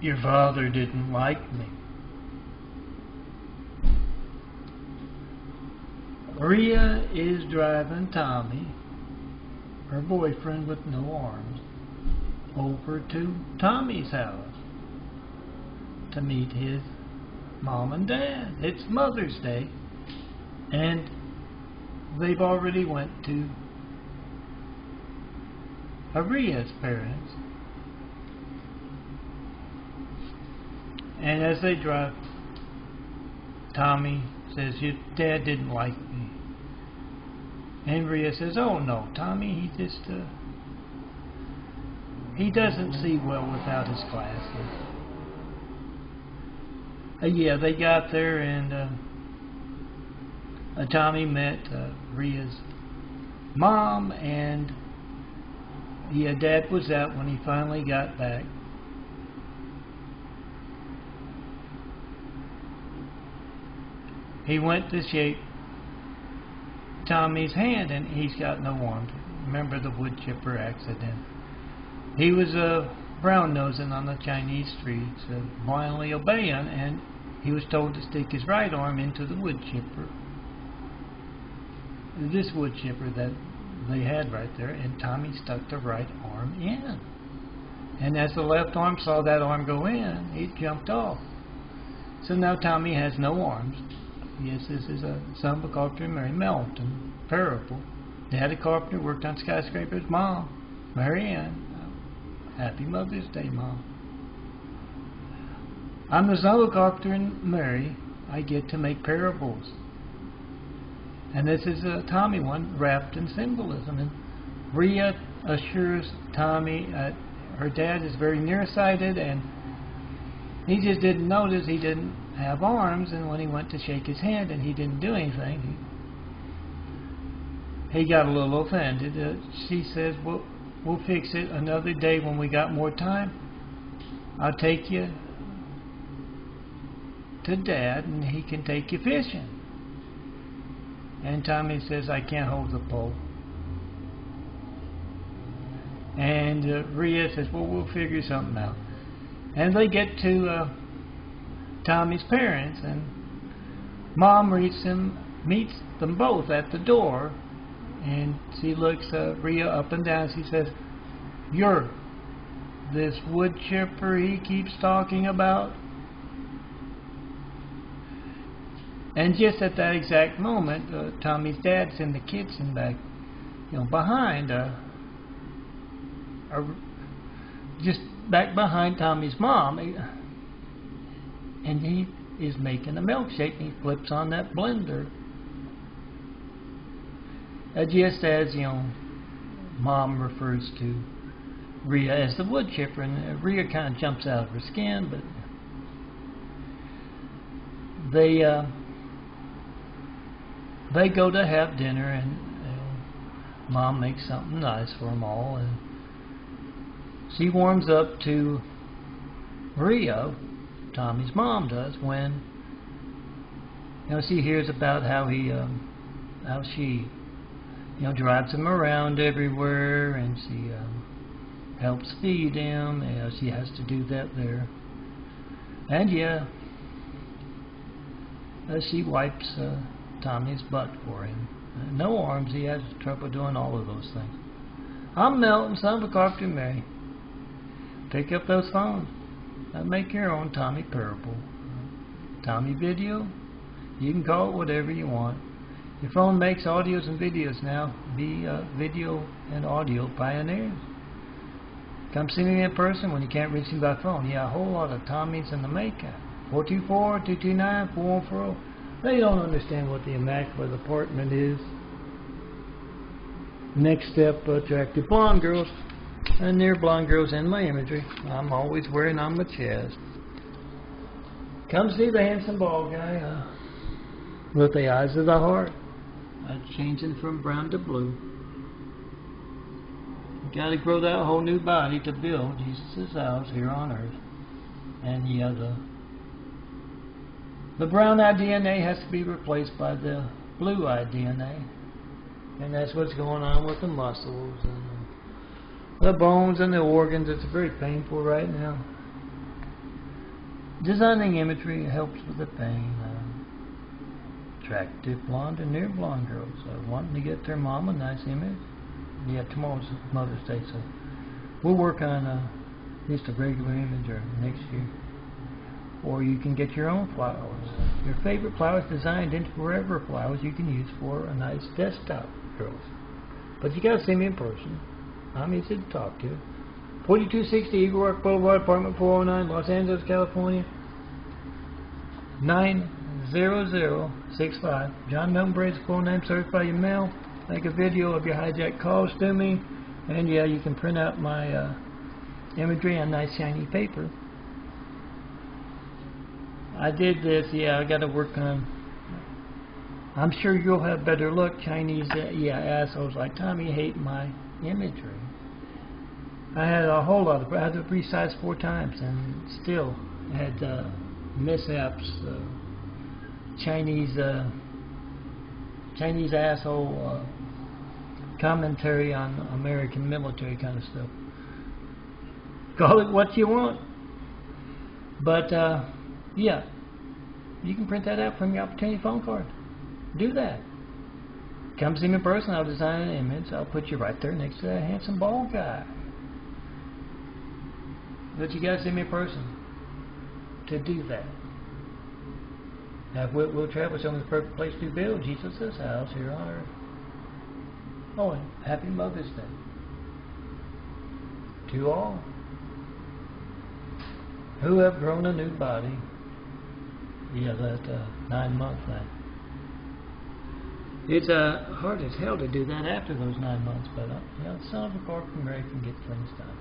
Your father didn't like me. Rhea is driving Tami, her boyfriend with no arms, over to Tommy's house to meet his mom and dad. It's Mother's Day, and they've already went to Rhea's parents. And as they drive, Tami says, "Your dad didn't like me." And Rhea says, "Oh no, Tami, he doesn't see well without his glasses." Yeah, they got there, and Tami met Rhea's mom, and Dad was out when he finally got back. He went to shake Tommy's hand, and he's got no arms. Remember the wood chipper accident? He was brown-nosing on the Chinese streets, blindly obeying, and he was told to stick his right arm into the wood chipper. This wood chipper that they had right there, and Tami stuck the right arm in. And as the left arm saw that arm go in, he jumped off. So now Tami has no arms. Yes, this is a son of a carpenter, Mary Melton parable. Daddy carpenter, worked on skyscrapers. Mom, Mary Ann. Happy Mother's Day, Mom. I'm the son of a carpenter and Mary. I get to make parables. And this is a Tami one wrapped in symbolism. And Rhea assures Tami that her dad is very nearsighted, and he just didn't notice he didn't have arms, and when he went to shake his hand and he didn't do anything, he got a little offended. She says, we'll fix it another day when we got more time. I'll take you to Dad and he can take you fishing. And Tami says, I can't hold the pole. And Rhea says, well, we'll figure something out. And they get to Tommy's parents, and Mom meets them both at the door, and she looks Rhea up and down. She says, "You're this wood chipper he keeps talking about?" And just at that exact moment, Tommy's dad's in the kitchen back, behind, just back behind Tommy's mom. And he is making a milkshake, and he flips on that blender. Just as, Mom refers to Rhea as the wood chipper, and Rhea kind of jumps out of her skin, but they go to have dinner, and Mom makes something nice for them all, and she warms up to Rhea. Tommy's mom does, when she hears about how she drives him around everywhere, and she helps feed him. She has to do that there, and she wipes Tommy's butt for him. No arms, he has trouble doing all of those things. I'm Melton, son of a carpenter Mary. Pick up those phones. Make your own Tami parable. Tami video, you can call it whatever you want. Your phone makes audios and videos now. Be video and audio pioneers. Come see me in person when you can't reach me by phone. A whole lot of Tommy's in the making. 424-229-4140. They don't understand what the immaculate apartment is. Next step, attractive blonde girls. And near blonde girls in my imagery, I'm always wearing on my chest. Come see the handsome bald guy with the eyes of the heart, changing from brown to blue. You got to grow that whole new body to build Jesus' house here on earth. And the brown-eyed DNA has to be replaced by the blue-eyed DNA, and that's what's going on with the muscles and the bones and the organs. It's very painful right now. Designing imagery helps with the pain. Attractive blonde and near blonde girls wanting to get their mom a nice image. Yeah, tomorrow's Mother's Day, so we'll work on just a regular image or next year. Or you can get your own flowers. Your favorite flowers designed into forever flowers you can use for a nice desktop, girls. But you gotta see me in person. I'm easy to talk to. 4260 Eagle Rock Boulevard, apartment 409, Los Angeles, California. 90065. John Milton Brady's full name, certified your mail. Make a video of your hijack calls to me. And yeah, you can print out my imagery on nice shiny paper. I did this, yeah, I gotta work on. I'm sure you'll have better luck. Chinese, assholes like Tami hate my imagery. I had a whole lot of, I had to resize 4 times and still had mishaps. Chinese asshole commentary on American military kind of stuff. Call it what you want. But, yeah, you can print that out from your opportunity phone card. Do that. Come see me in person. I'll design an image. I'll put you right there next to that handsome bald guy. But you gotta see me in person to do that. Now, we'll travel some of the perfect place to build Jesus' house here on earth. Oh, and happy Mother's Day to all who have grown a new body. Yeah, that 9-month thing. It's hard as hell to do that after those 9 months, but son of a cork from Mary can get things done.